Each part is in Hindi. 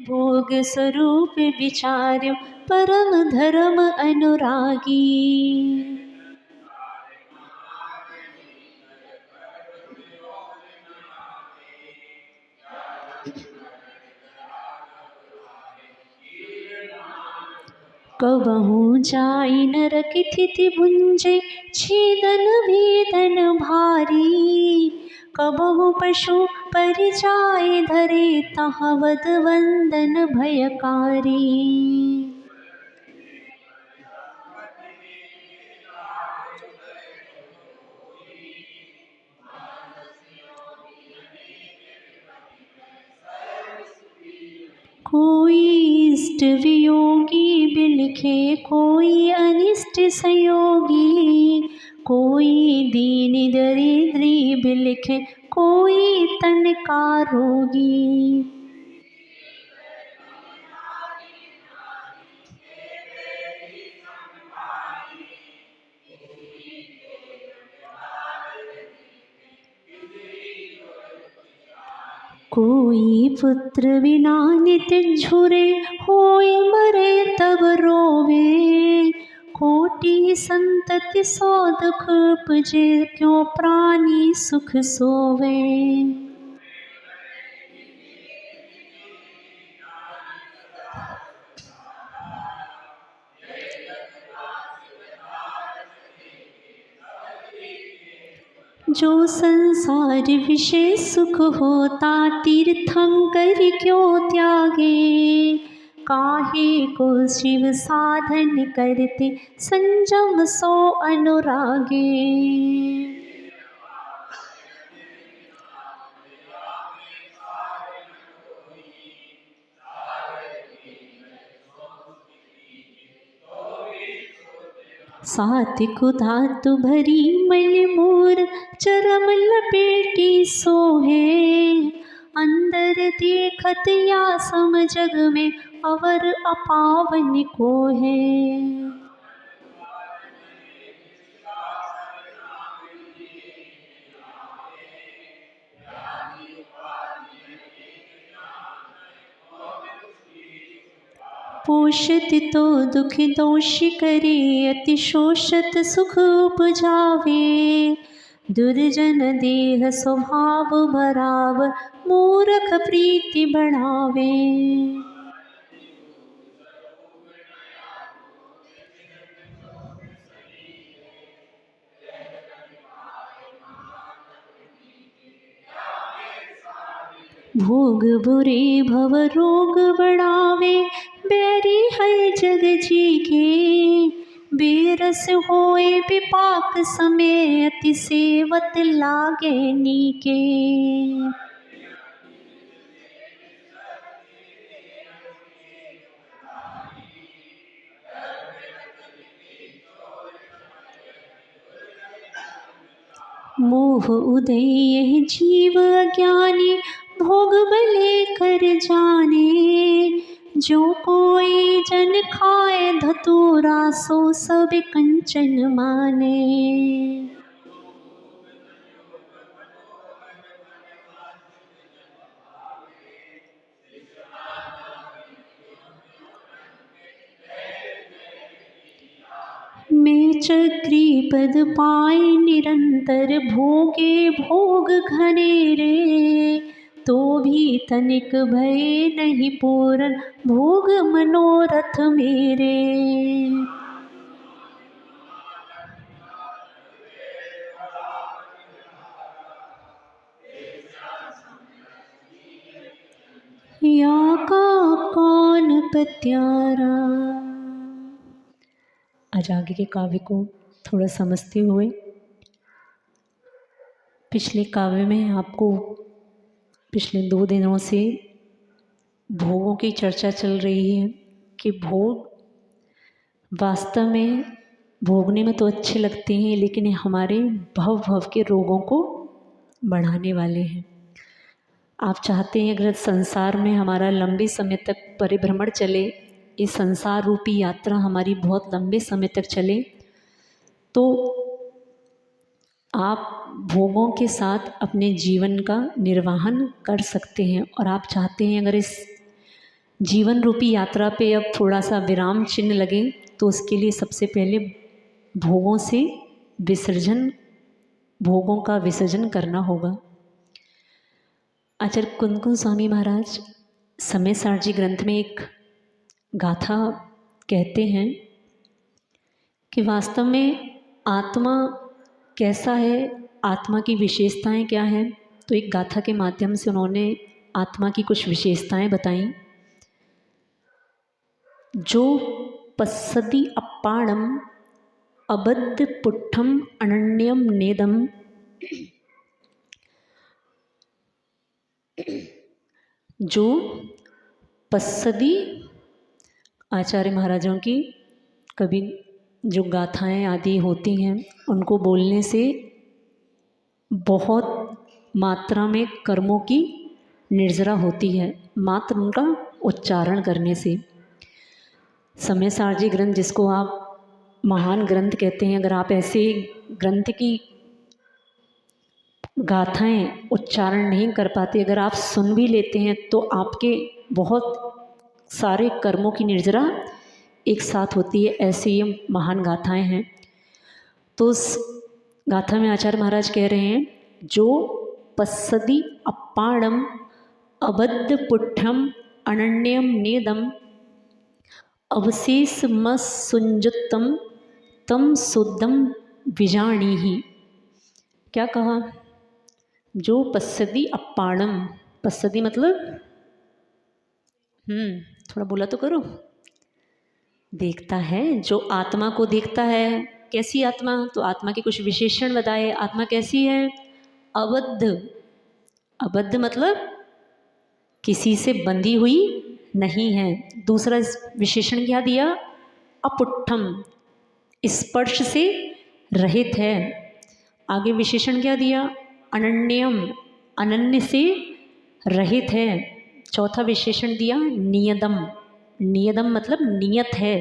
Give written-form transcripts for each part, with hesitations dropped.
भोग स्वरूप विचार्यो परम धर्म अनुरागी। कबहु जाई नरक थिति भुंजे छेदन वेदन भारी। कबहु पशु पर जाए धरे तहाँ वद वंदन भयकारी। कोई इष्ट वियोगी बिलखे कोई अनिष्ट संयोगी। कोई दीन दरिद्री बिलखे कोई तन का रोगी। कोई पुत्र बिना नित झुरे होए मरे तब रोवे। कोटि संतति सौ दुख उपजे क्यों प्राणी सुख सोवे। जो संसार विषय सुख होता तीर्थंकर क्यों त्यागे। काहे को शिव साधन करते संजम सो अनुरागे। सात्विक धातु भरी मल मूर चरम लपेटी सोहे। अंदर देखत या सम जग में अवर अपावन को है। पोषत तो दुख दोष करे अति शोषत सुख उपजावे। दुर्जन देह स्वभाव भराव मूर्ख प्रीति बढ़ावे। भोग बुरे भव रोग बढ़ावे बैरी है जग जी के। बेरस होए विपाक समय अति सेवत लागे नीके। मोह उदय यह जीव अज्ञानी भोग बले कर जाने। जो कोई जन खाए धतूरा सो सब कंचन माने। मैं चक्री पद पाए निरंतर भोगे भोग घनेरे। तो भी तनिक भय नहीं पूरन भोग मनोरथ मेरे। या का कौन पत्यारा। आज आगे के काव्य को थोड़ा समझते हुए, पिछले काव्य में आपको पिछले 2 दिनों से भोगों की चर्चा चल रही है कि भोग वास्तव में भोगने में तो अच्छे लगते हैं लेकिन हमारे भव भव के रोगों को बढ़ाने वाले हैं। आप चाहते हैं अगर संसार में हमारा लंबे समय तक परिभ्रमण चले, इस संसार रूपी यात्रा हमारी बहुत लंबे समय तक चले, तो आप भोगों के साथ अपने जीवन का निर्वाहन कर सकते हैं। और आप चाहते हैं अगर इस जीवन रूपी यात्रा पे अब थोड़ा सा विराम चिन्ह लगे, तो उसके लिए सबसे पहले भोगों से विसर्जन, भोगों का विसर्जन करना होगा। आचार्य कुंदकुंज स्वामी महाराज समय सारजी ग्रंथ में एक गाथा कहते हैं कि वास्तव में आत्मा कैसा है, आत्मा की विशेषताएं क्या हैं। तो एक गाथा के माध्यम से उन्होंने आत्मा की कुछ विशेषताएं बताई। जो पश्यति अपाणम अबद्ध पुट्ठम अनन्यम नेदम, जो पश्यति, आचार्य महाराजों की कभी जो गाथाएं आदि होती हैं उनको बोलने से बहुत मात्रा में कर्मों की निर्जरा होती है, मात्र उनका उच्चारण करने से। समय सारजी ग्रंथ, जिसको आप महान ग्रंथ कहते हैं, अगर आप ऐसे ग्रंथ की गाथाएं उच्चारण नहीं कर पाते, अगर आप सुन भी लेते हैं तो आपके बहुत सारे कर्मों की निर्जरा एक साथ होती है। ऐसे ये महान गाथाएं हैं। तो उस गाथा में आचार्य महाराज कह रहे हैं, जो पश्यति अपाणम अबद्ध पुट्ठम अनन्यम नेदम अवशेष मसुंजुत्तम तम शुद्धम विजाणी ही। क्या कहा? जो पश्यति अपाणम, पश्यति मतलब थोड़ा बोला तो करो, देखता है, जो आत्मा को देखता है। कैसी आत्मा? तो आत्मा के कुछ विशेषण बताए। आत्मा कैसी है? अबद्ध। अबद्ध मतलब किसी से बंधी हुई नहीं है। दूसरा विशेषण क्या दिया? अपुट्ठम, स्पर्श से रहित है। आगे विशेषण क्या दिया? अनन्यम, अनन्य से रहित है। चौथा विशेषण दिया नियदम। नियदम मतलब नियत है।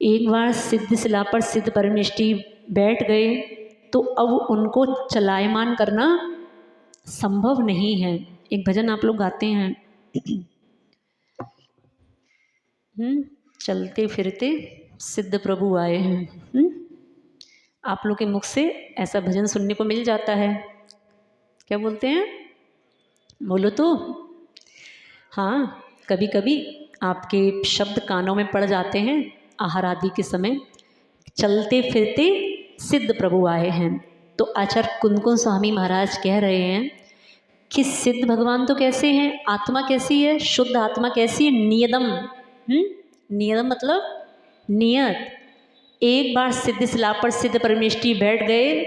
एक बार सिद्ध शिला पर सिद्ध परमनिष्ठी बैठ गए तो अब उनको चलायमान करना संभव नहीं है। एक भजन आप लोग गाते हैं, चलते फिरते सिद्ध प्रभु आए हैं। आप लोग के मुख से ऐसा भजन सुनने को मिल जाता है। क्या बोलते हैं? बोलो तो। हाँ, कभी कभी आपके शब्द कानों में पड़ जाते हैं आहार आदि के समय। चलते फिरते सिद्ध प्रभु आए हैं। तो आचार्य कुंदकुंज स्वामी महाराज कह रहे हैं कि सिद्ध भगवान तो कैसे हैं, आत्मा कैसी है, शुद्ध आत्मा कैसी है? नियदम। नियदम मतलब नियत। एक बार सिद्ध शिला पर सिद्ध परमेष्टि बैठ गए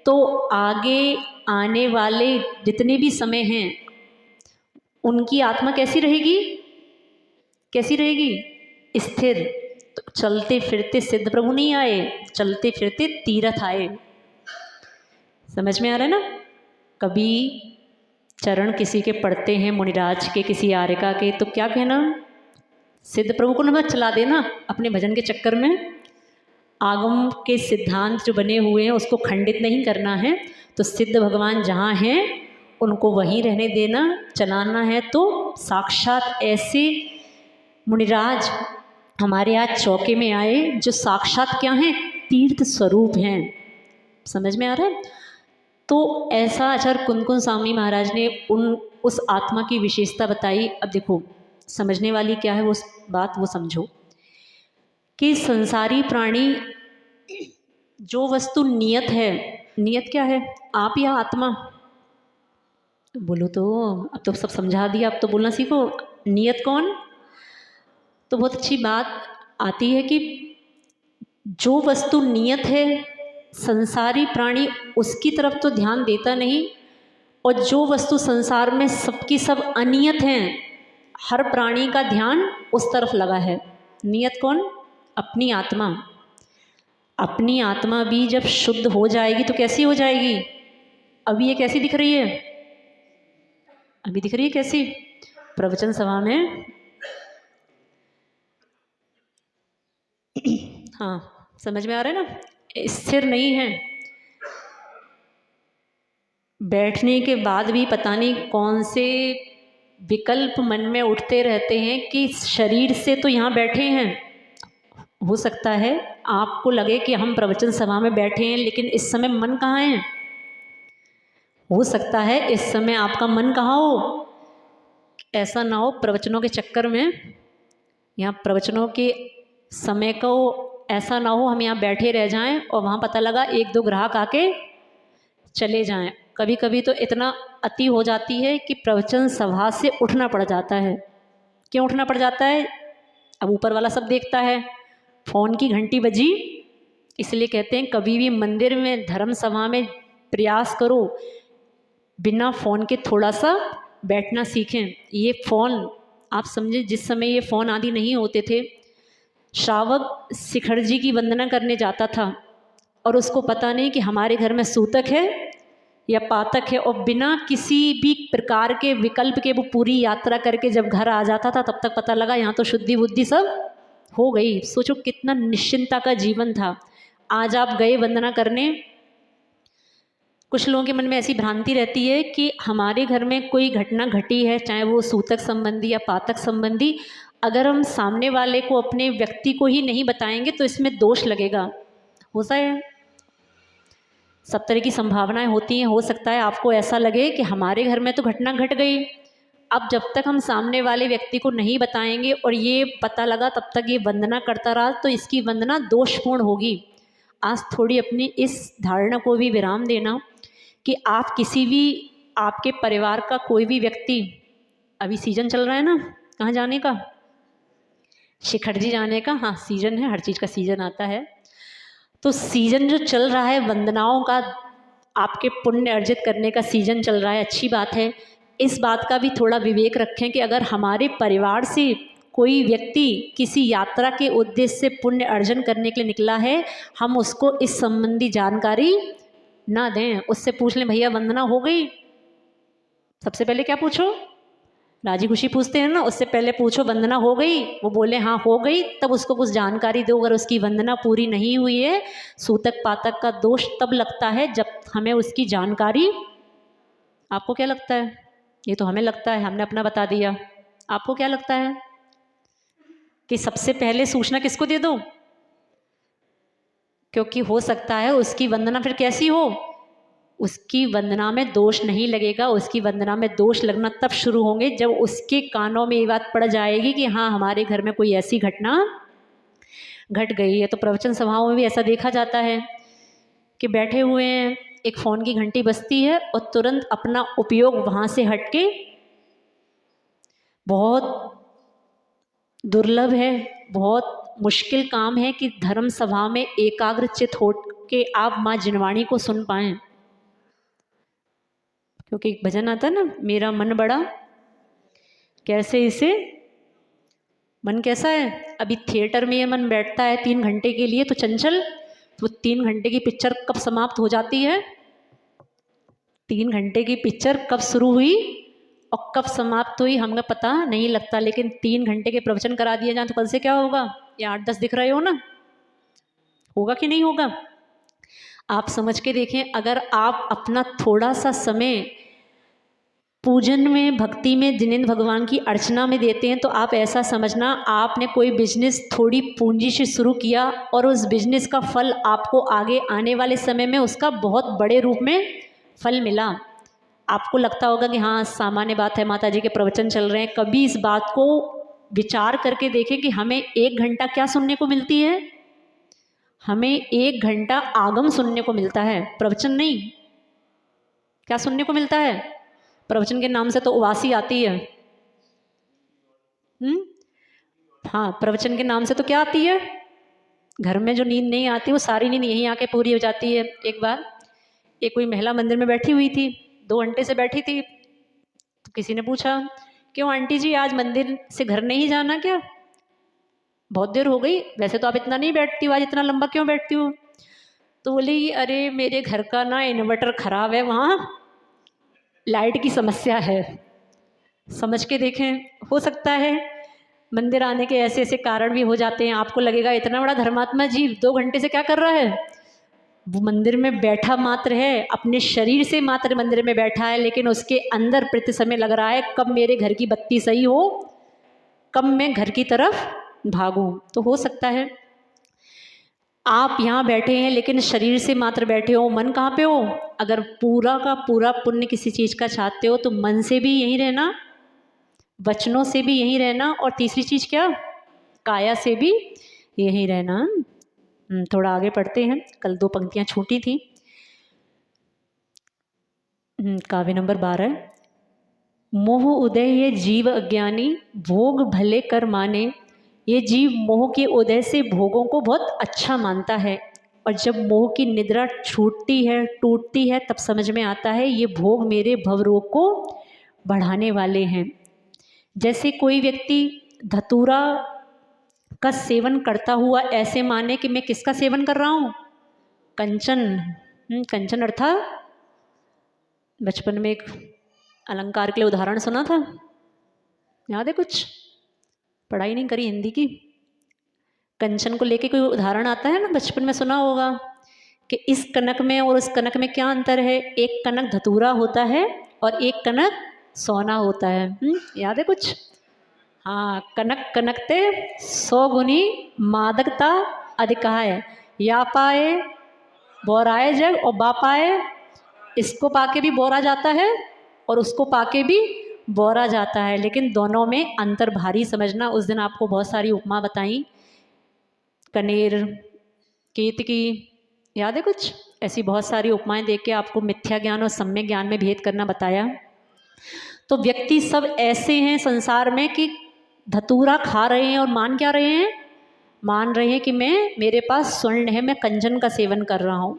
तो आगे आने वाले जितने भी समय हैं उनकी आत्मा कैसी रहेगी? कैसी रहेगी? स्थिर। तो चलते फिरते सिद्ध प्रभु नहीं आए, चलते फिरते तीर्थ आए। समझ में आ रहा है ना? कभी चरण किसी के पढ़ते हैं, मुनिराज के, किसी आर्यका के, तो क्या कहना? सिद्ध प्रभु को न चला देना अपने भजन के चक्कर में। आगम के सिद्धांत जो बने हुए हैं उसको खंडित नहीं करना है। तो सिद्ध भगवान जहाँ हैं उनको वहीं रहने देना। चलाना है तो साक्षात ऐसे मुनिराज हमारे आज चौके में आए जो साक्षात क्या हैं? तीर्थ स्वरूप हैं। समझ में आ रहा है? तो ऐसा आचार्य कुंदकुंज स्वामी महाराज ने उस आत्मा की विशेषता बताई। अब देखो, समझने वाली क्या है वो बात, वो समझो कि संसारी प्राणी जो वस्तु नियत है, नियत क्या है? आप या आत्मा? बोलो तो। अब तो सब समझा दिया, अब तो बोलना सीखो। नियत कौन? तो बहुत अच्छी बात आती है कि जो वस्तु नियत है, संसारी प्राणी उसकी तरफ तो ध्यान देता नहीं, और जो वस्तु संसार में सबकी सब अनियत हैं, हर प्राणी का ध्यान उस तरफ लगा है। नियत कौन? अपनी आत्मा। अपनी आत्मा भी जब शुद्ध हो जाएगी तो कैसी हो जाएगी? अभी ये कैसी दिख रही है? अभी दिख रही है कैसी? प्रवचन सभा में हाँ, समझ में आ रहा है ना? स्थिर नहीं है। बैठने के बाद भी पता नहीं कौन से विकल्प मन में उठते रहते हैं कि शरीर से तो यहाँ बैठे हैं, हो सकता है आपको लगे कि हम प्रवचन सभा में बैठे हैं, लेकिन इस समय मन कहाँ है। हो सकता है इस समय आपका मन कहाँ हो। ऐसा ना हो प्रवचनों के चक्कर में, यहाँ प्रवचनों के समय को ऐसा ना हो हम यहाँ बैठे रह जाएं और वहाँ पता लगा एक दो ग्राहक आके चले जाएं। कभी कभी तो इतना अति हो जाती है कि प्रवचन सभा से उठना पड़ जाता है। क्यों उठना पड़ जाता है? अब ऊपर वाला सब देखता है, फ़ोन की घंटी बजी, इसलिए कहते हैं कभी भी मंदिर में धर्म सभा में प्रयास करो बिना फ़ोन के थोड़ा सा बैठना सीखें। ये फ़ोन आप समझें, जिस समय ये फ़ोन आदि नहीं होते थे, श्रावक शिखर जी की वंदना करने जाता था और उसको पता नहीं कि हमारे घर में सूतक है या पातक है, और बिना किसी भी प्रकार के विकल्प के वो पूरी यात्रा करके जब घर आ जाता था तब तक पता लगा यहाँ तो शुद्धि बुद्धि सब हो गई। सोचो कितना निश्चिंता का जीवन था। आज आप गए वंदना करने, कुछ लोगों के मन में ऐसी भ्रांति रहती है कि हमारे घर में कोई घटना घटी है, चाहे वो सूतक संबंधी या पातक संबंधी, अगर हम सामने वाले को, अपने व्यक्ति को ही नहीं बताएंगे तो इसमें दोष लगेगा। होता है, सब तरह की संभावनाएं होती हैं। हो सकता है आपको ऐसा लगे कि हमारे घर में तो घटना घट गई, अब जब तक हम सामने वाले व्यक्ति को नहीं बताएंगे और ये पता लगा तब तक ये वंदना करता रहा तो इसकी वंदना दोषपूर्ण होगी। आज थोड़ी अपनी इस धारणा को भी विराम देना कि आप किसी भी, आपके परिवार का कोई भी व्यक्ति, अभी सीजन चल रहा है ना कहाँ जाने का, शिखर जी जाने का, हाँ सीजन है, हर चीज़ का सीजन आता है। तो सीजन जो चल रहा है वंदनाओं का, आपके पुण्य अर्जित करने का सीजन चल रहा है, अच्छी बात है। इस बात का भी थोड़ा विवेक रखें कि अगर हमारे परिवार से कोई व्यक्ति किसी यात्रा के उद्देश्य से पुण्य अर्जन करने के लिए निकला है, हम उसको इस संबंधी जानकारी ना दें। उससे पूछ लें भैया वंदना हो गई, सबसे पहले क्या पूछो, राजी खुशी पूछते हैं ना, उससे पहले पूछो वंदना हो गई, वो बोले हाँ हो गई, तब उसको कुछ जानकारी दो। अगर उसकी वंदना पूरी नहीं हुई है, सूतक पातक का दोष तब लगता है जब हमें उसकी जानकारी, आपको क्या लगता है? ये तो हमें लगता है, हमने अपना बता दिया। आपको क्या लगता है कि सबसे पहले सूचना किसको दे दो? क्योंकि हो सकता है उसकी वंदना फिर कैसी हो, उसकी वंदना में दोष नहीं लगेगा। उसकी वंदना में दोष लगना तब शुरू होंगे जब उसके कानों में ये बात पड़ जाएगी कि हाँ हमारे घर में कोई ऐसी घटना घट गई है। तो प्रवचन सभाओं में भी ऐसा देखा जाता है कि बैठे हुए हैं, एक फ़ोन की घंटी बजती है और तुरंत अपना उपयोग वहाँ से हट के, बहुत दुर्लभ है, बहुत मुश्किल काम है कि धर्म सभा में एकाग्रचित हो के आप माँ जिनवाणी को सुन पाएँ। क्योंकि एक भजन आता है ना, मेरा मन बड़ा कैसे इसे, मन कैसा है, अभी थिएटर में ये मन बैठता है 3 घंटे के लिए तो चंचल, तो 3 घंटे की पिक्चर कब समाप्त हो जाती है, 3 घंटे की पिक्चर कब शुरू हुई और कब समाप्त हुई हमें पता नहीं लगता। लेकिन 3 घंटे के प्रवचन करा दिए जाए तो कल से क्या होगा, या 8-10 दिख रहे हो ना, होगा कि नहीं होगा? आप समझ के देखें, अगर आप अपना थोड़ा सा समय पूजन में, भक्ति में, जिनेंद्र भगवान की अर्चना में देते हैं तो आप ऐसा समझना आपने कोई बिजनेस थोड़ी पूंजी से शुरू किया और उस बिजनेस का फल आपको आगे आने वाले समय में उसका बहुत बड़े रूप में फल मिला। आपको लगता होगा कि हाँ सामान्य बात है, माता जी के प्रवचन चल रहे हैं। कभी इस बात को विचार करके देखें कि हमें 1 घंटा क्या सुनने को मिलती है, हमें 1 घंटा आगम सुनने को मिलता है, प्रवचन नहीं। क्या सुनने को मिलता है? प्रवचन के नाम से तो उवासी आती है। हाँ, प्रवचन के नाम से तो क्या आती है? घर में जो नींद नहीं आती वो सारी नींद यहीं आके पूरी हो जाती है। एक बार एक कोई महिला मंदिर में बैठी हुई थी, 2 घंटे से बैठी थी, तो किसी ने पूछा क्यों आंटी जी आज मंदिर से घर नहीं जाना क्या, बहुत देर हो गई, वैसे तो आप इतना नहीं बैठती हो, आज इतना लंबा क्यों बैठती हो? तो बोली अरे मेरे घर का ना इन्वर्टर ख़राब है, वहाँ लाइट की समस्या है। समझ के देखें, हो सकता है मंदिर आने के ऐसे ऐसे कारण भी हो जाते हैं। आपको लगेगा इतना बड़ा धर्मात्मा जीव 2 घंटे से क्या कर रहा है, वो मंदिर में बैठा मात्र है, अपने शरीर से मात्र मंदिर में बैठा है, लेकिन उसके अंदर प्रति समय लग रहा है कब मेरे घर की बत्ती सही हो, कब मैं घर की तरफ भागूं। तो हो सकता है आप यहाँ बैठे हैं लेकिन शरीर से मात्र बैठे हो, मन कहाँ पे हो। अगर पूरा का पूरा पुण्य किसी चीज़ का चाहते हो तो मन से भी यहीं रहना, वचनों से भी यहीं रहना, और तीसरी चीज़ क्या, काया से भी यहीं रहना। थोड़ा आगे पढ़ते हैं, कल 2 पंक्तियाँ छूटी थी। काव्य नंबर 12। मोह उदय ये जीव अज्ञानी, भोग भले कर माने। ये जीव मोह के उदय से भोगों को बहुत अच्छा मानता है, और जब मोह की निद्रा छूटती है, टूटती है, तब समझ में आता है ये भोग मेरे भवरोग को बढ़ाने वाले हैं। जैसे कोई व्यक्ति धतूरा का सेवन करता हुआ ऐसे माने कि मैं किसका सेवन कर रहा हूँ, कंचन। कंचन अर्थात बचपन में एक अलंकार के लिए उदाहरण सुना था, याद है कुछ, पढ़ाई नहीं करी हिंदी की। कंचन को लेके कोई उदाहरण आता है ना, बचपन में सुना होगा कि इस कनक में और उस कनक में क्या अंतर है, एक कनक धतूरा होता है और एक कनक सोना होता है। याद है कुछ। हाँ, कनक कनकते 100 गुनी मादकता अधिकाय, या पाए बोराए जग, और बा पाए, इसको पाके भी बोरा जाता है और उसको पाके भी बोरा जाता है, लेकिन दोनों में अंतर भारी समझना। उस दिन आपको बहुत सारी उपमा बताई, कनेर, केतकी, याद है कुछ, ऐसी बहुत सारी उपमाएं देख के आपको मिथ्या ज्ञान और सम्यक ज्ञान में भेद करना बताया। तो व्यक्ति सब ऐसे हैं संसार में कि धतूरा खा रहे हैं और मान क्या रहे हैं, मान रहे हैं कि मेरे पास स्वर्ण है, मैं कंचन का सेवन कर रहा हूँ।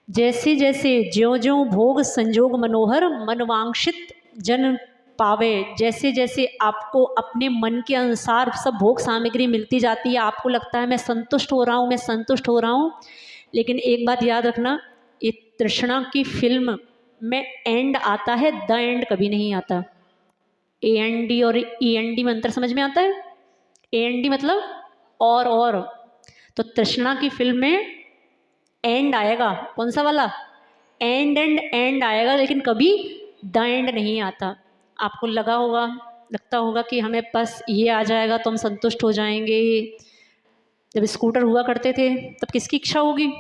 जैसे जैसे ज्यों ज्यों भोग संजोग मनोहर, मनवांक्षित जन पावे, जैसे जैसे आपको अपने मन के अनुसार सब भोग सामग्री मिलती जाती है, आपको लगता है मैं संतुष्ट हो रहा हूँ, मैं संतुष्ट हो रहा हूँ। लेकिन एक बात याद रखना, ये तृष्णा की फिल्म में एंड आता है, द एंड कभी नहीं आता। AND और END में अंतर समझ में आता है। AND मतलब और, तो तृष्णा की फिल्म में एंड आएगा, कौन सा वाला, एंड आएगा, लेकिन कभी द एंड नहीं आता। आपको लगता होगा कि हमें बस ये आ जाएगा तो हम संतुष्ट हो जाएंगे। जब स्कूटर हुआ करते थे तब किसकी इच्छा होगी,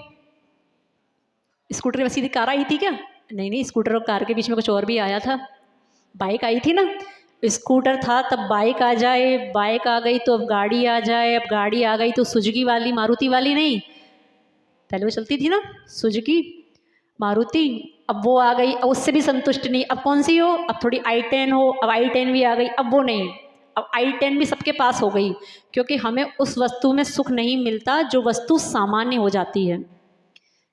स्कूटर के बस सीधी कार आई थी क्या, नहीं, स्कूटर और कार के बीच में कुछ और भी आया था, बाइक आई थी ना। स्कूटर था तब बाइक आ जाए, बाइक आ गई तो अब गाड़ी आ जाए, अब गाड़ी आ गई तो सुजुकी वाली, मारुति वाली नहीं, पहले वो चलती थी ना सुजुकी मारुति, अब वो आ गई, अब उससे भी संतुष्ट नहीं, अब कौन सी हो, अब थोड़ी i10 हो, अब i10 भी आ गई, अब वो नहीं, अब i10 भी सबके पास हो गई, क्योंकि हमें उस वस्तु में सुख नहीं मिलता जो वस्तु सामान्य हो जाती है।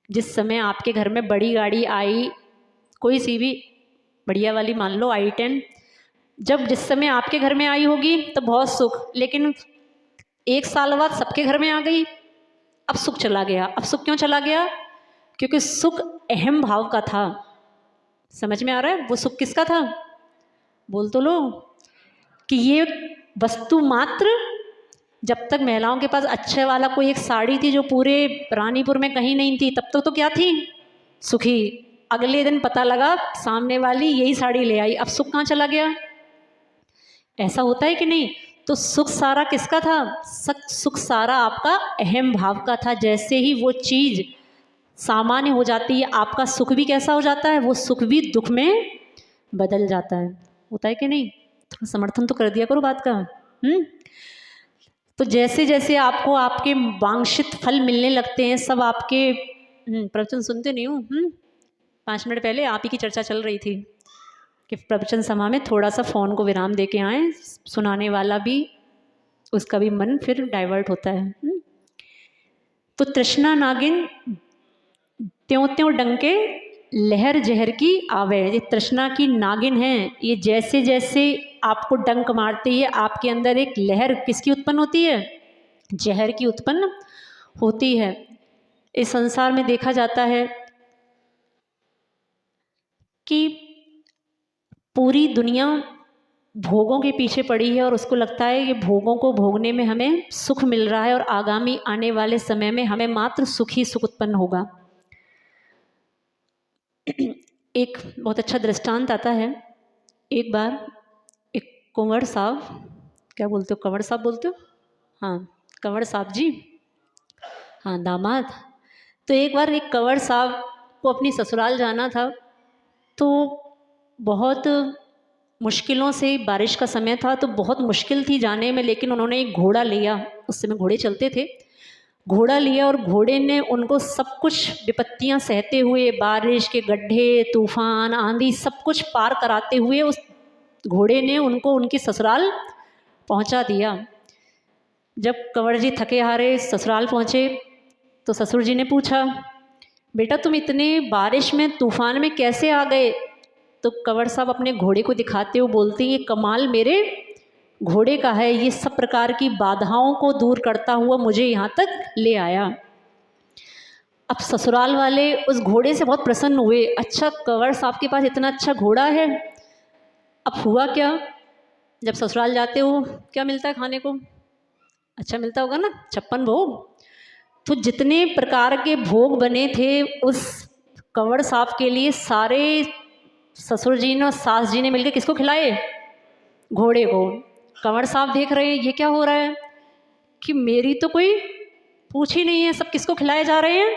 जिस समय आपके घर में बड़ी गाड़ी आई, कोई सी भी बढ़िया वाली, मान लो i10, जब जिस समय आपके घर में आई होगी तो बहुत सुख, लेकिन 1 साल बाद सबके घर में आ गई, अब सुख चला गया। अब सुख क्यों चला गया, क्योंकि सुख अहम भाव का था। समझ में आ रहा है, वो सुख किसका था, बोल तो लो, कि ये वस्तु मात्र, जब तक महिलाओं के पास अच्छे वाला कोई एक साड़ी थी जो पूरे रानीपुर में कहीं नहीं थी, तब तक तो क्या थी, सुखी। अगले दिन पता लगा सामने वाली यही साड़ी ले आई, अब सुख कहाँ चला गया। ऐसा होता है कि नहीं। तो सुख सारा किसका था, सुख सारा आपका अहम भाव का था। जैसे ही वो चीज़ सामान्य हो जाती है, आपका सुख भी कैसा हो जाता है, वो सुख भी दुख में बदल जाता है। होता है कि नहीं, थोड़ा समर्थन तो कर दिया करो बात का। तो जैसे जैसे आपको आपके वांछित फल मिलने लगते हैं, सब आपके प्रवचन सुनते नहीं हूँ, 5 मिनट पहले आप ही की चर्चा चल रही थी कि प्रवचन सभा में थोड़ा सा फ़ोन को विराम दे के आएँ, सुनाने वाला भी, उसका भी मन फिर डाइवर्ट होता है। तो तृष्णा नागिन त्यों त्यों डंके लहर जहर की आवे, ये तृष्णा की नागिन है, ये जैसे जैसे आपको डंक मारती है, आपके अंदर एक लहर किसकी उत्पन्न होती है, जहर की उत्पन्न होती है। इस संसार में देखा जाता है कि पूरी दुनिया भोगों के पीछे पड़ी है और उसको लगता है कि भोगों को भोगने में हमें सुख मिल रहा है और आगामी आने वाले समय में हमें मात्र सुख ही सुख उत्पन्न होगा। एक बहुत अच्छा दृष्टांत आता है। एक बार एक कुंवर साहब, क्या बोलते हो, कंवर साहब बोलते हो? हाँ, कंवर साहब जी, हाँ दामाद। तो एक बार एक कंवर साहब को अपनी ससुराल जाना था, तो बहुत मुश्किलों से, बारिश का समय था तो बहुत मुश्किल थी जाने में, लेकिन उन्होंने एक घोड़ा लिया। उस समय घोड़े चलते थे। घोड़ा लिया और घोड़े ने उनको सब कुछ विपत्तियां सहते हुए, बारिश के गड्ढे, तूफान, आंधी, सब कुछ पार कराते हुए उस घोड़े ने उनको उनकी ससुराल पहुंचा दिया। जब कंवर जी थके हारे ससुराल पहुँचे तो ससुर जी ने पूछा, बेटा तुम इतने बारिश में, तूफान में कैसे आ गए? तो कंवर साहब अपने घोड़े को दिखाते हुए बोलते, ये कमाल मेरे घोड़े का है, ये सब प्रकार की बाधाओं को दूर करता हुआ मुझे यहाँ तक ले आया। अब ससुराल वाले उस घोड़े से बहुत प्रसन्न हुए। अच्छा, कंवर साहब के पास इतना अच्छा घोड़ा है। अब हुआ क्या, जब ससुराल जाते हो क्या मिलता है खाने को? अच्छा मिलता होगा ना, 56 भोग। तो जितने प्रकार के भोग बने थे उस कंवर साहब के लिए, सारे ससुर जी ने और सास जी ने मिलकर किसको खिलाए? घोड़े को। कंवर साहब देख रहे हैं ये क्या हो रहा है कि मेरी तो कोई पूछ ही नहीं है, सब किसको खिलाए जा रहे हैं?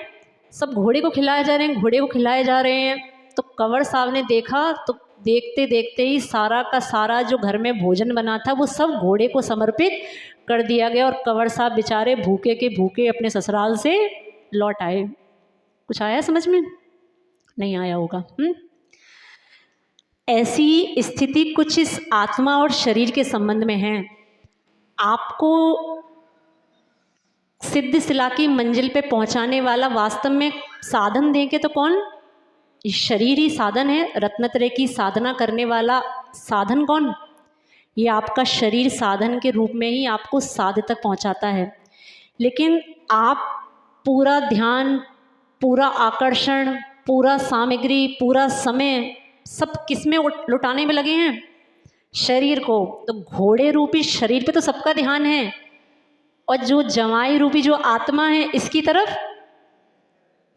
सब घोड़े को खिलाए जा रहे हैं, घोड़े को खिलाए जा रहे हैं। तो कंवर साहब ने देखा तो देखते देखते ही सारा का सारा जो घर में भोजन बना था वो सब घोड़े को समर्पित कर दिया गया, और कंवर साहब बेचारे भूखे के भूखे अपने ससुराल से लौट आए। कुछ आया समझ में? नहीं आया होगा। ऐसी स्थिति कुछ इस आत्मा और शरीर के संबंध में है। आपको सिद्ध शिला की मंजिल पे पहुंचाने वाला वास्तव में साधन देंगे तो कौन? शरीर ही साधन है। रत्नत्रय की साधना करने वाला साधन कौन? ये आपका शरीर साधन के रूप में ही आपको साध तक पहुंचाता है। लेकिन आप पूरा ध्यान, पूरा आकर्षण, पूरा सामग्री, पूरा समय सब किस में लुटाने में लगे हैं? शरीर को। तो घोड़े रूपी शरीर पे तो सबका ध्यान है, और जो जमाई रूपी जो आत्मा है इसकी तरफ,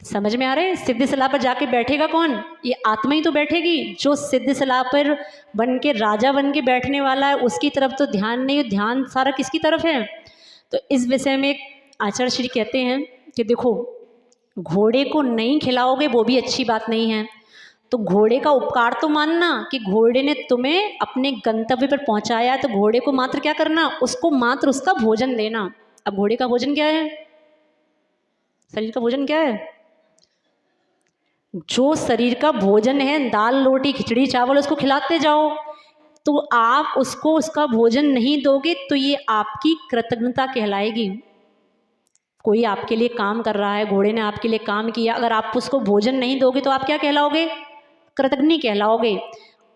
समझ में आ रहे हैं? सिद्ध शिला पर जाके बैठेगा कौन? ये आत्मा ही तो बैठेगी। जो सिद्ध शिला पर बन के राजा बन के बैठने वाला है उसकी तरफ तो ध्यान नहीं, ध्यान सारा किसकी तरफ है? तो इस विषय में आचार्य श्री कहते हैं कि देखो, घोड़े को नहीं खिलाओगे वो भी अच्छी बात नहीं है। तो घोड़े का उपकार तो मानना कि घोड़े ने तुम्हें अपने गंतव्य पर पहुंचाया है, तो घोड़े को मात्र क्या करना? उसको मात्र उसका भोजन देना। अब घोड़े का भोजन क्या है? शरीर का भोजन क्या है? जो शरीर का भोजन है, दाल रोटी खिचड़ी चावल, उसको खिलाते जाओ। तो आप उसको उसका भोजन नहीं दोगे तो ये आपकी कृतज्ञता कहलाएगी। कोई आपके लिए काम कर रहा है, घोड़े ने आपके लिए काम किया, अगर आप उसको भोजन नहीं दोगे तो आप क्या कहलाओगे? कृतज्ञ कहलाओगे।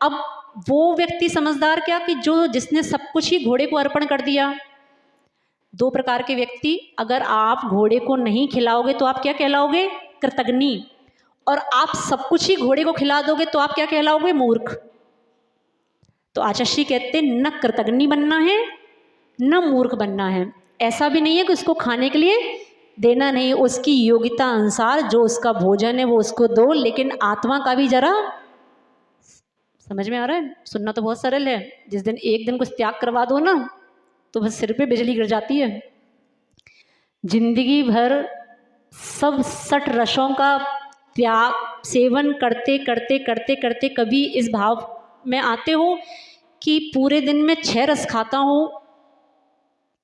अब वो व्यक्ति समझदार क्या कि जिसने सब कुछ ही घोड़े को अर्पण कर दिया। दो प्रकार के व्यक्ति, अगर आप घोड़े को नहीं खिलाओगे तो आप क्या कहलाओगे? कृतज्ञ। और आप सब कुछ ही घोड़े को खिला दोगे तो आप क्या कहलाओगे? मूर्ख। तो आचार्य कहते हैं न कृतज्ञ बनना है न मूर्ख बनना है। ऐसा भी नहीं है कि उसको खाने के लिए देना नहीं, उसकी योग्यता अनुसार जो उसका भोजन है वो उसको दो, लेकिन आत्मा का भी जरा समझ में आ रहा है? सुनना तो बहुत सरल है, जिस दिन एक दिन कुछ त्याग करवा दो ना तो बस सिर पे बिजली गिर जाती है। जिंदगी भर सब 60 रसों का त्याग सेवन करते करते करते करते कभी इस भाव में आते हो कि पूरे दिन में 6 रस खाता हूँ।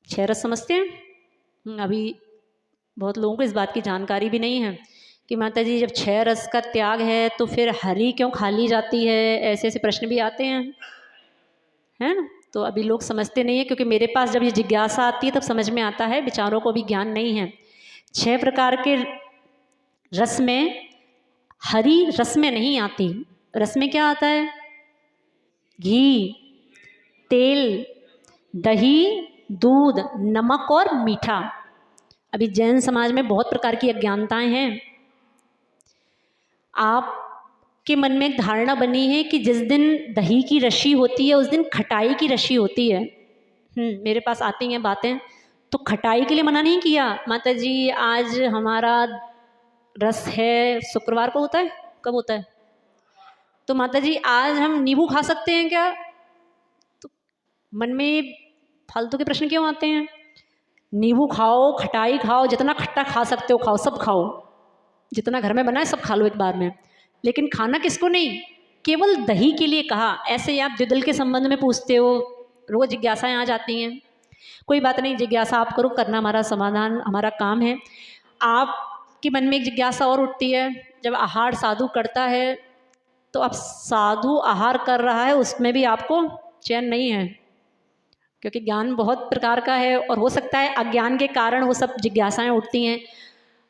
6 रस समझते हैं? अभी बहुत लोगों को इस बात की जानकारी भी नहीं है कि माता जी जब 6 रस का त्याग है तो फिर हरी क्यों खा ली जाती है? ऐसे ऐसे प्रश्न भी आते हैं, है ना? तो अभी लोग समझते नहीं है, क्योंकि मेरे पास जब ये जिज्ञासा आती है तब समझ में आता है, बेचारों को भी ज्ञान नहीं है। 6 प्रकार के रस में हरी रस में नहीं आती। रस में क्या आता है? घी, तेल, दही, दूध, नमक और मीठा। अभी जैन समाज में बहुत प्रकार की अज्ञानताएं हैं। आपके मन में एक धारणा बनी है कि जिस दिन दही की रशी होती है उस दिन खटाई की रशी होती है। मेरे पास आती हैं बातें, तो खटाई के लिए मना नहीं किया, माता जी आज हमारा रस है, शुक्रवार को होता है, कब होता है? तो माता जी आज हम नींबू खा सकते हैं क्या? तो मन में फालतू के प्रश्न क्यों आते हैं? नींबू खाओ, खटाई खाओ, जितना खट्टा खा सकते हो खाओ, सब खाओ, जितना घर में बना है सब खा लो एक बार में। लेकिन खाना किसको नहीं? केवल दही के लिए कहा। ऐसे ही आप द्विदल के संबंध में पूछते हो, रोज जिज्ञासाएं आ जाती हैं। कोई बात नहीं, जिज्ञासा आप करो, करना हमारा समाधान, हमारा काम है। आपके मन में एक जिज्ञासा और उठती है, जब आहार साधु करता है तो अब साधु आहार कर रहा है उसमें भी आपको चैन नहीं है, क्योंकि ज्ञान बहुत प्रकार का है और हो सकता है अज्ञान के कारण वो सब जिज्ञासाएं उठती हैं।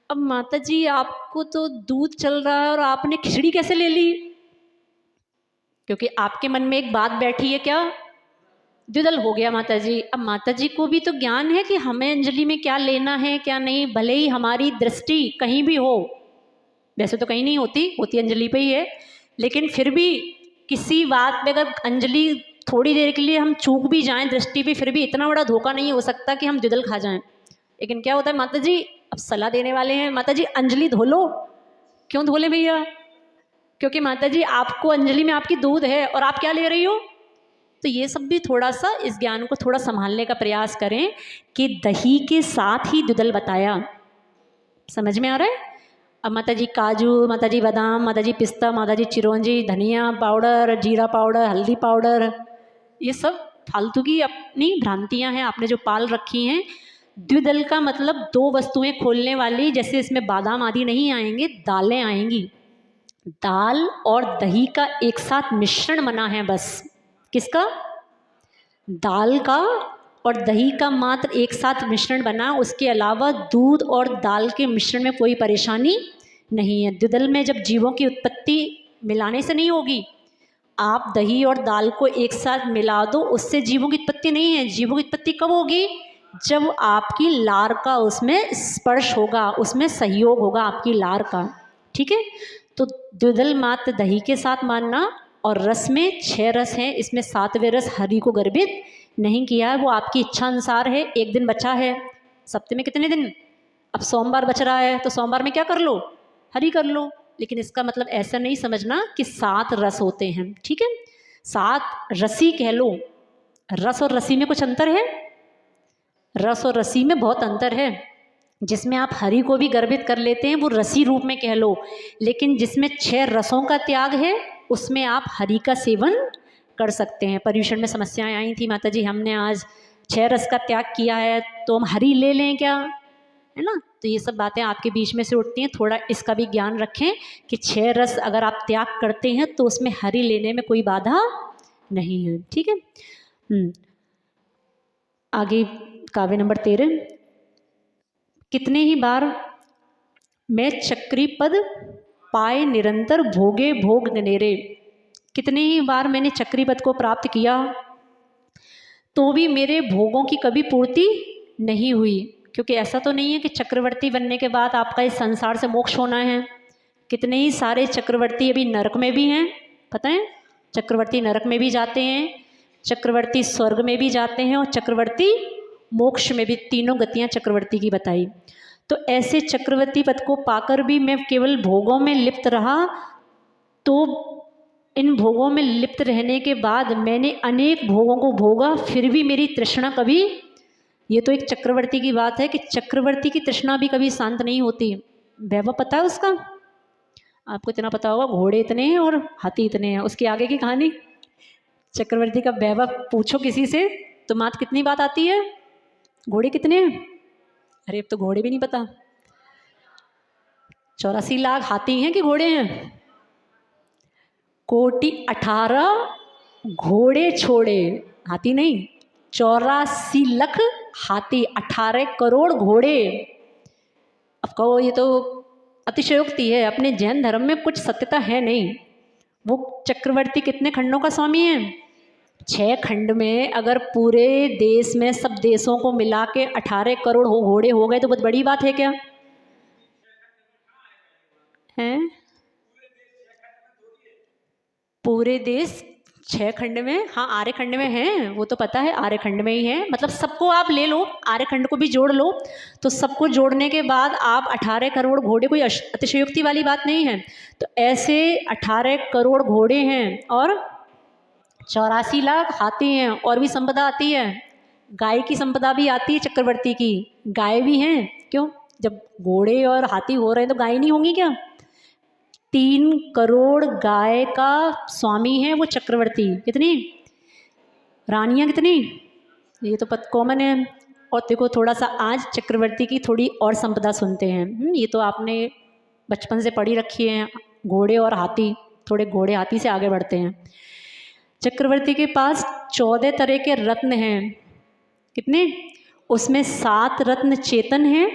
अब माता जी आपको तो दूध चल रहा है और आपने खिचड़ी कैसे ले ली? क्योंकि आपके मन में एक बात बैठी है, क्या? द्विदल हो गया माता जी। अब माता जी को भी तो ज्ञान है कि हमें अंजलि में क्या लेना है क्या नहीं, भले ही हमारी दृष्टि कहीं भी हो, वैसे तो कहीं नहीं होती, होती अंजलि पे ही है, लेकिन फिर भी किसी बात में अगर अंजलि थोड़ी देर के लिए हम चूक भी जाएं दृष्टि पे, फिर भी इतना बड़ा धोखा नहीं हो सकता कि हम द्विदल खा जाएं। लेकिन क्या होता है माता जी, अब सलाह देने वाले हैं, माता जी अंजलि धो लो। क्यों धो ले भैया? क्योंकि माता जी आपको अंजलि में आपकी दूध है और आप क्या ले रही हो? तो ये सब भी थोड़ा सा इस ज्ञान को थोड़ा संभालने का प्रयास करें कि दही के साथ ही द्विदल बताया। समझ में आ रहा है? अब माता जी काजू, माता जी बादाम, माता जी पिस्ता, माता जी चिरौंजी, धनिया पाउडर, जीरा पाउडर, हल्दी पाउडर, ये सब फालतू की अपनी भ्रांतियां हैं आपने जो पाल रखी हैं। द्विदल का मतलब दो वस्तुएं खोलने वाली, जैसे इसमें बादाम आदि नहीं आएंगे, दालें आएंगी। दाल और दही का एक साथ मिश्रण बना है बस। किसका? दाल का और दही का मात्र एक साथ मिश्रण बना, उसके अलावा दूध और दाल के मिश्रण में कोई परेशानी नहीं है। द्विदल में जब जीवों की उत्पत्ति मिलाने से नहीं होगी, आप दही और दाल को एक साथ मिला दो, उससे जीवों की उत्पत्ति नहीं है। जीवों की उत्पत्ति कब होगी? जब आपकी लार का उसमें स्पर्श होगा, उसमें सहयोग होगा आपकी लार का। ठीक है? तो द्विदल मात्र दही के साथ मानना, और रस में 6 रस हैं, इसमें 7वें रस हरि को गर्भित नहीं किया है, वो आपकी इच्छा अनुसार है। एक दिन बचा है, सप्ताह में कितने दिन? अब सोमवार बच रहा है, तो सोमवार में क्या कर लो? हरि कर लो। लेकिन इसका मतलब ऐसा नहीं समझना कि 7 रस होते हैं। ठीक है? 7 रसी कह लो। रस और रसी में कुछ अंतर है? रस और रसी में बहुत अंतर है। जिसमें आप हरि को भी गर्भित कर लेते हैं वो रसी रूप में कह लो, लेकिन जिसमें 6 रसों का त्याग है उसमें आप हरि का सेवन कर सकते हैं। पर्यूषण में समस्याएं आई थी, माता जी हमने आज 6 रस का त्याग किया है तो हम हरि ले लें क्या, है ना? तो ये सब बातें आपके बीच में से उठती हैं। थोड़ा इसका भी ज्ञान रखें कि 6 रस अगर आप त्याग करते हैं तो उसमें हरि लेने में कोई बाधा नहीं है। ठीक है? आगे काव्य नंबर 13। कितने ही बार मैं चक्री पद पाए निरंतर भोगे भोग नेरे। कितने ही बार मैंने चक्री पद को प्राप्त किया तो भी मेरे भोगों की कभी पूर्ति नहीं हुई। क्योंकि ऐसा तो नहीं है कि चक्रवर्ती बनने के बाद आपका इस संसार से मोक्ष होना है। कितने ही सारे चक्रवर्ती अभी नरक में भी हैं, पता है? चक्रवर्ती नरक में भी जाते हैं, चक्रवर्ती स्वर्ग में भी जाते हैं, और चक्रवर्ती मोक्ष में भी। तीनों गतियां चक्रवर्ती की बताई। तो ऐसे चक्रवर्ती पद को पाकर भी मैं केवल भोगों में लिप्त रहा। तो इन भोगों में लिप्त रहने के बाद मैंने अनेक भोगों को भोगा, फिर भी मेरी तृष्णा कभी, ये तो एक चक्रवर्ती की बात है कि चक्रवर्ती की तृष्णा भी कभी शांत नहीं होती। वैभव पता है उसका? आपको इतना पता होगा, घोड़े इतने हैं और हाथी इतने हैं। उसके आगे की कहानी, चक्रवर्ती का वैभव पूछो किसी से तो मात्र कितनी बात आती है? घोड़े कितने हैं? अरे अब तो घोड़े भी नहीं पता। 84 लाख हाथी हैं कि घोड़े हैं? 1,18,00,000 घोड़े छोड़े, हाथी नहीं। 84 लाख हाथी, 18 करोड़ घोड़े। अब कहो ये तो अतिशयोक्ति है, अपने जैन धर्म में कुछ सत्यता है नहीं। वो चक्रवर्ती कितने खंडों का स्वामी है? 6 खंड में अगर पूरे देश में सब देशों को मिला के 18 करोड़ घोड़े हो गए तो बहुत बड़ी बात है क्या? हैं? पूरे देश 6 खंड में, हाँ आर्य खंड में है, वो तो पता है आर्य खंड में ही है। मतलब सबको आप ले लो, आर्य खंड को भी जोड़ लो, तो सबको जोड़ने के बाद आप 18 करोड़ घोड़े, कोई अतिशयोक्ति वाली बात नहीं है। तो ऐसे 18 करोड़ घोड़े हैं और 84 लाख हाथी हैं, और भी संपदा आती है, गाय की संपदा भी आती है चक्रवर्ती की, गाय भी हैं। क्यों? जब घोड़े और हाथी हो रहे हैं तो गाय नहीं होंगी क्या? 3 करोड़ गाय का स्वामी है वो चक्रवर्ती। कितनी रानियां कितनी? ये तो कॉमन है। और देखो थोड़ा सा आज चक्रवर्ती की थोड़ी और संपदा सुनते हैं। ये तो आपने बचपन से पढ़ी रखी है, घोड़े और हाथी, थोड़े घोड़े हाथी से आगे बढ़ते हैं। चक्रवर्ती के पास 14 तरह के रत्न हैं। कितने? उसमें 7 रत्न चेतन हैं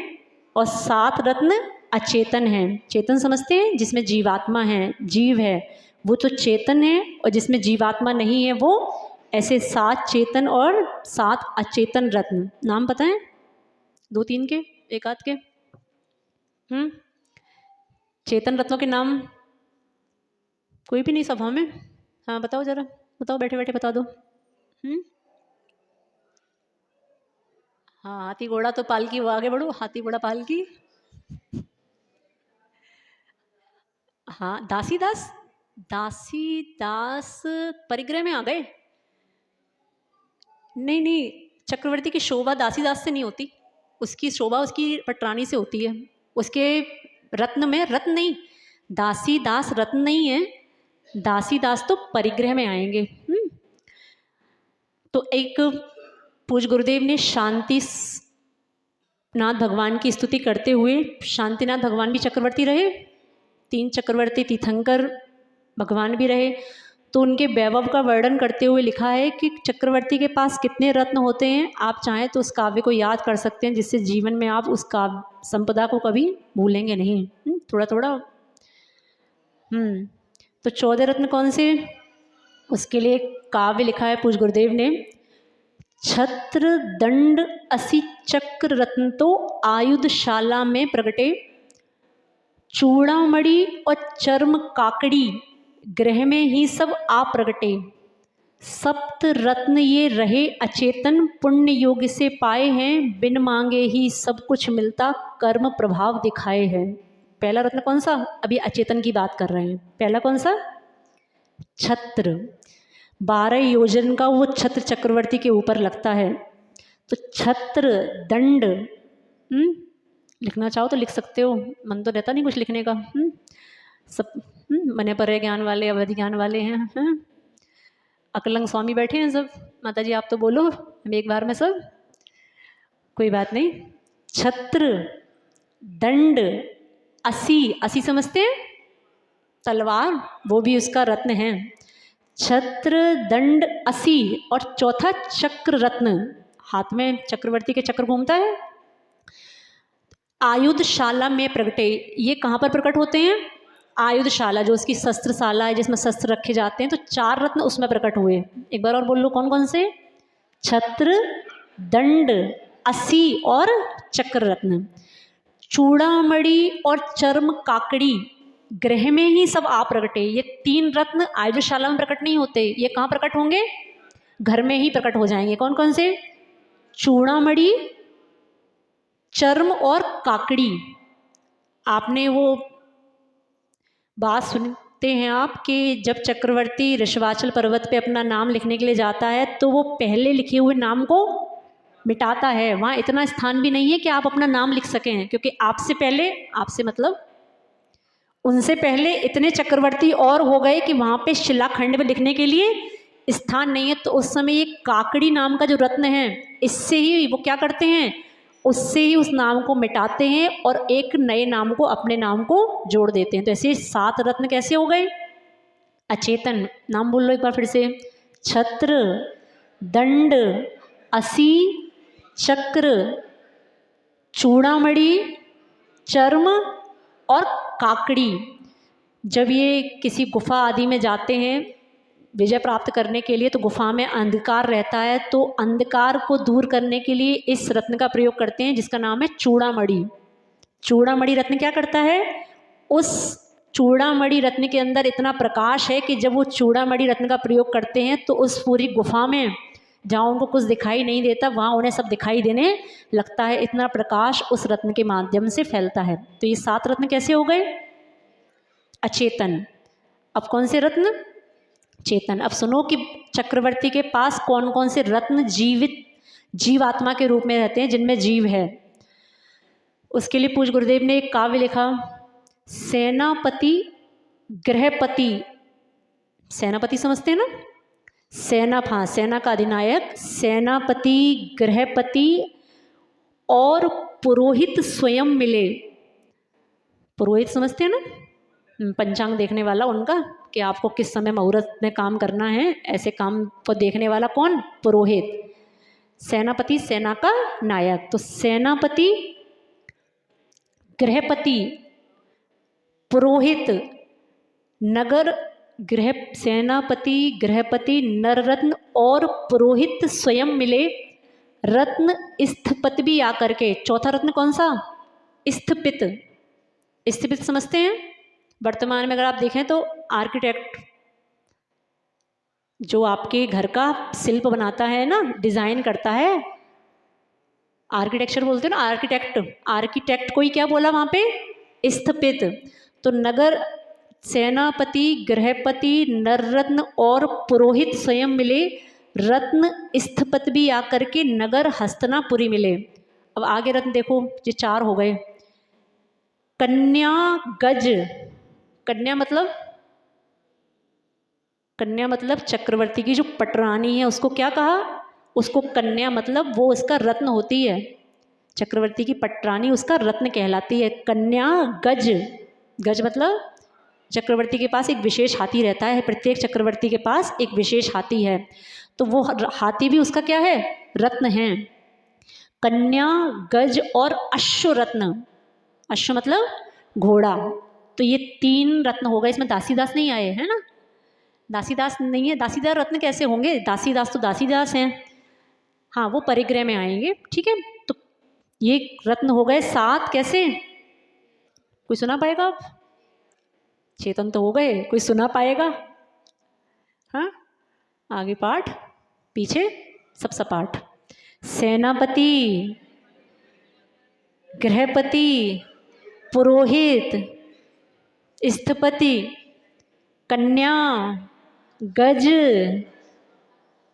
और 7 रत्न अचेतन हैं। चेतन समझते हैं? जिसमें जीवात्मा है, जीव है, वो तो चेतन है, और जिसमें जीवात्मा नहीं है वो ऐसे 7 चेतन और 7 अचेतन रत्न। नाम पता है? 2-3 के, एक आध के? चेतन रत्नों के नाम कोई भी नहीं सभा में? हाँ बताओ जरा, बताओ, बैठे बैठे बता दो। हाँ हाथी घोड़ा तो पालकी, वो आगे बढ़ो, हाथी घोड़ा पालकी। हाँ दासी दास, दासी दास परिग्रह में आ गए। नहीं नहीं, चक्रवर्ती की शोभा दासी दास से नहीं होती, उसकी शोभा उसकी पटरानी से होती है। उसके रत्न में रत्न नहीं, दासी दास रत्न नहीं है, दासी दास तो परिग्रह में आएंगे। तो एक पूज्य गुरुदेव ने शांति नाथ भगवान की स्तुति करते हुए, शांतिनाथ भगवान भी चक्रवर्ती रहे, 3 चक्रवर्ती तीर्थंकर भगवान भी रहे, तो उनके वैभव का वर्णन करते हुए लिखा है कि चक्रवर्ती के पास कितने रत्न होते हैं। आप चाहें तो उस काव्य को याद कर सकते हैं, जिससे जीवन में आप उस काव्य संपदा को कभी भूलेंगे नहीं। थोड़ा थोड़ा तो 14 रत्न कौन से? उसके लिए काव्य लिखा है पूज्य गुरुदेव ने, छत्र दंड असी चक्र रत्न तो आयुधशाला में प्रगटे, चूड़ामणि और चर्म काकड़ी ग्रह में ही सब आ प्रगटे, सप्त रत्न ये रहे अचेतन, पुण्य योग से पाए हैं, बिन मांगे ही सब कुछ मिलता, कर्म प्रभाव दिखाए हैं। पहला रत्न कौन सा? अभी अचेतन की बात कर रहे हैं। पहला कौन सा? छत्र। 12 योजन का वो छत्र चक्रवर्ती के ऊपर लगता है। तो छत्र दंड, लिखना चाहो तो लिख सकते हो, मन तो रहता नहीं कुछ लिखने का। सब मने परे ज्ञान वाले, अवधि ज्ञान वाले हैं। अकलंग स्वामी बैठे हैं सब। माता जी आप तो बोलो, हम एक बार में सब, कोई बात नहीं। छत्र दंड असी, असी समझते हैं तलवार, वो भी उसका रत्न है। छत्र दंड असी, और चौथा चक्र रत्न, हाथ में चक्रवर्ती के चक्र घूमता है। आयुधशाला में प्रगटे, ये कहाँ पर प्रकट होते हैं? आयुधशाला, जो उसकी शस्त्रशाला है जिसमें शस्त्र रखे जाते हैं, तो 4 रत्न उसमें प्रकट हुए। एक बार और बोल लो, कौन कौन से? छत्र दंड असी और चक्र रत्न। चूड़ामणि और चर्म काकड़ी ग्रह में ही सब आ प्रगटे। ये 3 रत्न आयुधशाला में प्रकट नहीं होते, ये कहाँ प्रकट होंगे? घर में ही प्रकट हो जाएंगे। कौन कौन से? चूड़ामणि, चर्म और काकड़ी। आपने वो बात सुनते हैं आप कि जब चक्रवर्ती ऋषवाचल पर्वत पे अपना नाम लिखने के लिए जाता है तो वो पहले लिखे हुए नाम को मिटाता है। वहाँ इतना स्थान भी नहीं है कि आप अपना नाम लिख सकें, क्योंकि आपसे पहले, आपसे मतलब उनसे पहले इतने चक्रवर्ती और हो गए कि वहाँ पे शिलाखंड में लिखने के लिए स्थान नहीं है। तो उस समय ये काकड़ी नाम का जो रत्न है, इससे ही वो क्या करते हैं, उससे ही उस नाम को मिटाते हैं और एक नए नाम को, अपने नाम को जोड़ देते हैं। तो ऐसे 7 रत्न कैसे हो गए? अचेतन। नाम बोल लो एक बार फिर से। छत्र दंड असी चक्र, चूड़ामणि, चर्म और काकड़ी। जब ये किसी गुफा आदि में जाते हैं विजय प्राप्त करने के लिए, तो गुफा में अंधकार रहता है, तो अंधकार को दूर करने के लिए इस रत्न का प्रयोग करते हैं जिसका नाम है चूड़ामणि। चूड़ामणि रत्न क्या करता है? उस चूड़ामणि रत्न के अंदर इतना प्रकाश है कि जब वो चूड़ामणि रत्न का प्रयोग करते हैं तो उस पूरी गुफा में जहाँ उनको कुछ दिखाई नहीं देता वहाँ उन्हें सब दिखाई देने लगता है। इतना प्रकाश उस रत्न के माध्यम से फैलता है। तो ये 7 रत्न कैसे हो गए? अचेतन। अब कौन से रत्न? चेतन। अब सुनो कि चक्रवर्ती के पास कौन कौन से रत्न जीवात्मा के रूप में रहते हैं, जिनमें जीव है। उसके लिए पूज्य गुरुदेव ने एक काव्य लिखा, सेनापति गृहपति। सेनापति समझते हैं ना? सेना का अधिनायक, सेनापति गृहपति और पुरोहित स्वयं मिले। पुरोहित समझते हैं ना? पंचांग देखने वाला उनका, कि आपको किस समय मुहूर्त में काम करना है, ऐसे काम को देखने वाला कौन? पुरोहित। सेनापति सेना का नायक। तो सेनापति गृहपति पुरोहित नगर गृह, सेनापति गृहपति नररत्न और पुरोहित स्वयं मिले, रत्न स्थपत भी आकर के। चौथा रत्न कौन सा? स्थपित। स्थपित समझते हैं? वर्तमान में अगर आप देखें तो आर्किटेक्ट जो आपके घर का शिल्प बनाता है ना, डिजाइन करता है, आर्किटेक्चर बोलते हैं ना, आर्किटेक्ट को ही क्या बोला वहां पे? स्थपित। तो नगर सेनापति गृहपति नररत्न और पुरोहित स्वयं मिले, रत्न स्थपत भी आकर के नगर हस्तनापुरी मिले। अब आगे रत्न देखो, ये 4 हो गए। कन्या गज। कन्या मतलब चक्रवर्ती की जो पटरानी है उसको क्या कहा? उसको कन्या, मतलब वो उसका रत्न होती है। चक्रवर्ती की पटरानी उसका रत्न कहलाती है। कन्या गज। गज मतलब चक्रवर्ती के पास एक विशेष हाथी रहता है, प्रत्येक चक्रवर्ती के पास एक विशेष हाथी है, तो वो हाथी भी उसका क्या है? रत्न है। कन्या गज और अश्व रत्न। अश्व मतलब घोड़ा। तो ये 3 रत्न हो गए। इसमें दासीदास नहीं आए है ना? दासीदास नहीं है। दासीदार रत्न कैसे होंगे? दासीदास तो दासीदास हैं। हाँ, वो परिग्रह में आएंगे। ठीक है, तो ये रत्न हो गए 7। कैसे? कोई सुना पाएगा? आप चेतन तो हो गए, कोई सुना पाएगा? हाँ, आगे पाठ पीछे सब सपाट। सेनापति गृहपति पुरोहित स्थपति कन्या गज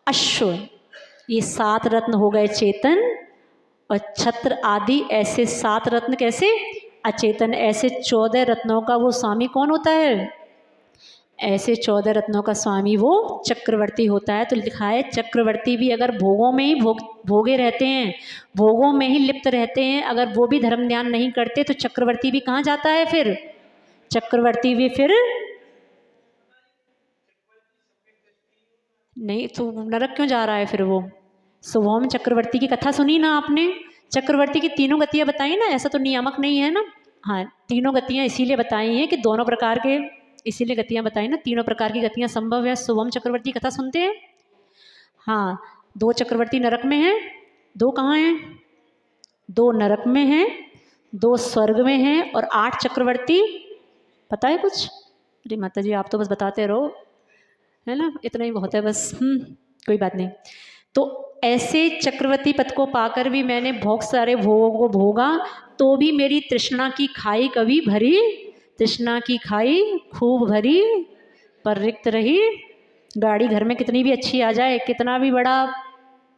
अश्व, ये 7 रत्न हो गए चेतन। और छत्र आदि ऐसे 7 रत्न कैसे? अचेतन। ऐसे 14 रत्नों का वो स्वामी कौन होता है? ऐसे 14 रत्नों का स्वामी वो चक्रवर्ती होता है। तो लिखा है चक्रवर्ती भी अगर भोगों में ही भोगे रहते हैं, भोगों में ही लिप्त रहते हैं, अगर वो भी धर्म ध्यान नहीं करते तो चक्रवर्ती भी कहाँ जाता है फिर? चक्रवर्ती भी फिर नहीं तो नरक क्यों जा रहा है फिर वो? सुभौम चक्रवर्ती की कथा सुनी ना आपने? चक्रवर्ती की 3 गतियाँ बताई ना, ऐसा तो नियामक नहीं है ना। हाँ, 3 गतियाँ इसीलिए बताई हैं कि दोनों प्रकार के, इसीलिए गतियाँ बताई ना, 3 प्रकार की गतियाँ संभव है। शुभम चक्रवर्ती कथा सुनते हैं? हाँ, 2 चक्रवर्ती नरक में हैं, 2 कहाँ हैं? 2 नरक में हैं, 2 स्वर्ग में हैं, और 8 चक्रवर्ती पता है कुछ? अरे माता जी आप तो बस बताते रहो, है ना, इतना ही बहुत है बस। कोई बात नहीं। तो ऐसे चक्रवर्ती पद को पाकर भी मैंने बहुत सारे भोगों को भोगा, तो भी मेरी तृष्णा की खाई कभी भरी, तृष्णा की खाई खूब भरी पर रिक्त रही। गाड़ी घर में कितनी भी अच्छी आ जाए, कितना भी बड़ा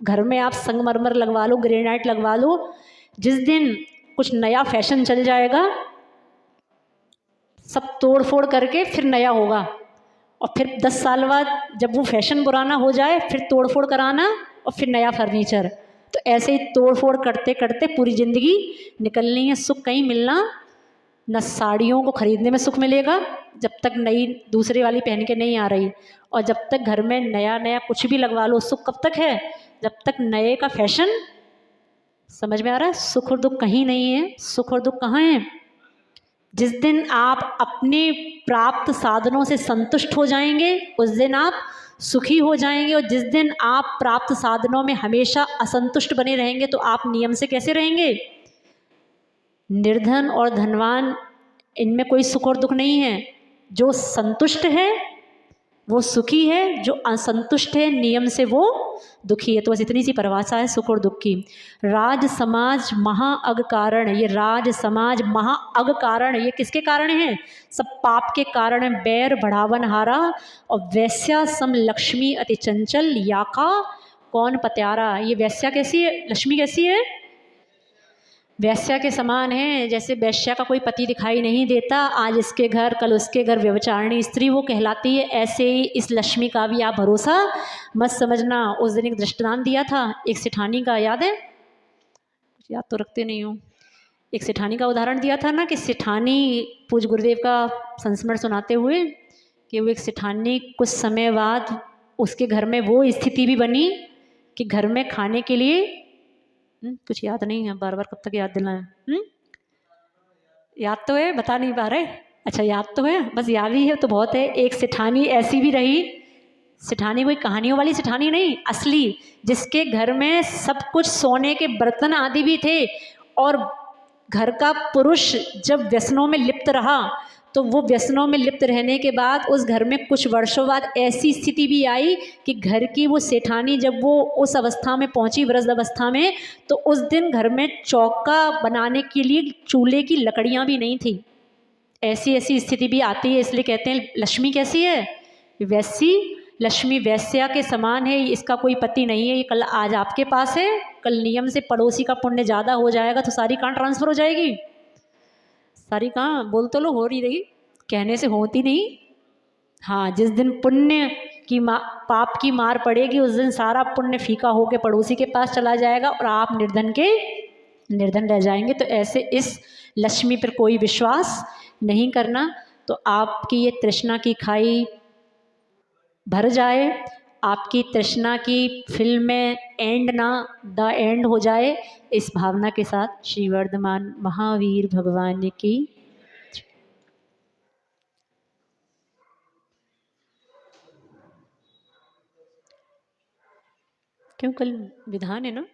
घर में आप संगमरमर लगवा लो, ग्रेनाइट लगवा लो, जिस दिन कुछ नया फैशन चल जाएगा सब तोड़ फोड़ करके फिर नया होगा, और फिर 10 साल बाद जब वो फैशन पुराना हो जाए फिर तोड़ फोड़ कराना और फिर नया फर्नीचर। तो ऐसे ही तोड़ फोड़ करते करते पूरी ज़िंदगी निकलनी है। सुख कहीं मिलना न, साड़ियों को खरीदने में सुख मिलेगा जब तक नई दूसरे वाली पहन के नहीं आ रही, और जब तक घर में नया नया कुछ भी लगवा लो सुख कब तक है? जब तक नए का फैशन। समझ में आ रहा है? सुख और दुख कहीं नहीं है। सुख और दुख कहाँ है? जिस दिन आप अपने प्राप्त साधनों से संतुष्ट हो जाएंगे उस दिन आप सुखी हो जाएंगे, और जिस दिन आप प्राप्त साधनों में हमेशा असंतुष्ट बने रहेंगे तो आप नियम से कैसे रहेंगे? निर्धन और धनवान इनमें कोई सुख और दुख नहीं है। जो संतुष्ट है वो सुखी है, जो असंतुष्ट है नियम से वो दुखी है। तो बस इतनी सी परिभाषा है सुख और दुख की। राज समाज महाअग कारण, ये राज समाज महाअग कारण, ये किसके कारण है? सब पाप के कारण है। बैर बढ़ावन हारा और वैश्या सम लक्ष्मी अति चंचल, याका कौन पत्यारा। ये वैश्या कैसी है, लक्ष्मी कैसी है? वैश्या के समान है। जैसे वैश्या का कोई पति दिखाई नहीं देता, आज इसके घर कल उसके घर व्यभिचारिणी स्त्री वो कहलाती है, ऐसे ही इस लक्ष्मी का भी आप भरोसा मत समझना। उस दिन एक दृष्टांत दिया था एक सेठानी का, याद है? याद तो रखते नहीं हो। एक सेठानी का उदाहरण दिया था ना कि सेठानी, पूज्य गुरुदेव का संस्मरण सुनाते हुए, कि वो एक सेठानी कुछ समय बाद उसके घर में वो स्थिति भी बनी कि घर में खाने के लिए कुछ याद नहीं है, बार बार कब तक याद दिलाएं? याद तो है, बता नहीं पा रहे? अच्छा याद तो है, बस याद ही है तो बहुत है। एक सेठानी ऐसी भी रही, सेठानी कोई कहानियों वाली सेठानी नहीं, असली, जिसके घर में सब कुछ सोने के बर्तन आदि भी थे, और घर का पुरुष जब व्यसनों में लिप्त रहा तो वो व्यसनों में लिप्त रहने के बाद उस घर में कुछ वर्षों बाद ऐसी स्थिति भी आई कि घर की वो सेठानी जब वो उस अवस्था में पहुंची, वृद्ध अवस्था में, तो उस दिन घर में चौका बनाने के लिए चूल्हे की लकड़ियां भी नहीं थी। ऐसी ऐसी स्थिति भी आती है। इसलिए कहते हैं लक्ष्मी कैसी है? वैसी लक्ष्मी वैश्या के समान है। इसका कोई पति नहीं है, ये कल आज आपके पास है, कल नियम से पड़ोसी का पुण्य ज़्यादा हो जाएगा तो सारी कहाँ ट्रांसफ़र हो जाएगी? सारी कहाँ, बोल तो लो, हो रही रही, कहने से होती नहीं। हाँ, जिस दिन पुण्य की पाप की मार पड़ेगी उस दिन सारा पुण्य फीका होके पड़ोसी के पास चला जाएगा और आप निर्धन के निर्धन रह जाएंगे। तो ऐसे इस लक्ष्मी पर कोई विश्वास नहीं करना। तो आपकी ये तृष्णा की खाई भर जाए, आपकी तृष्णा की फिल्म में एंड ना द एंड हो जाए, इस भावना के साथ श्री वर्धमान महावीर भगवान की। क्यों, कल विधान है ना?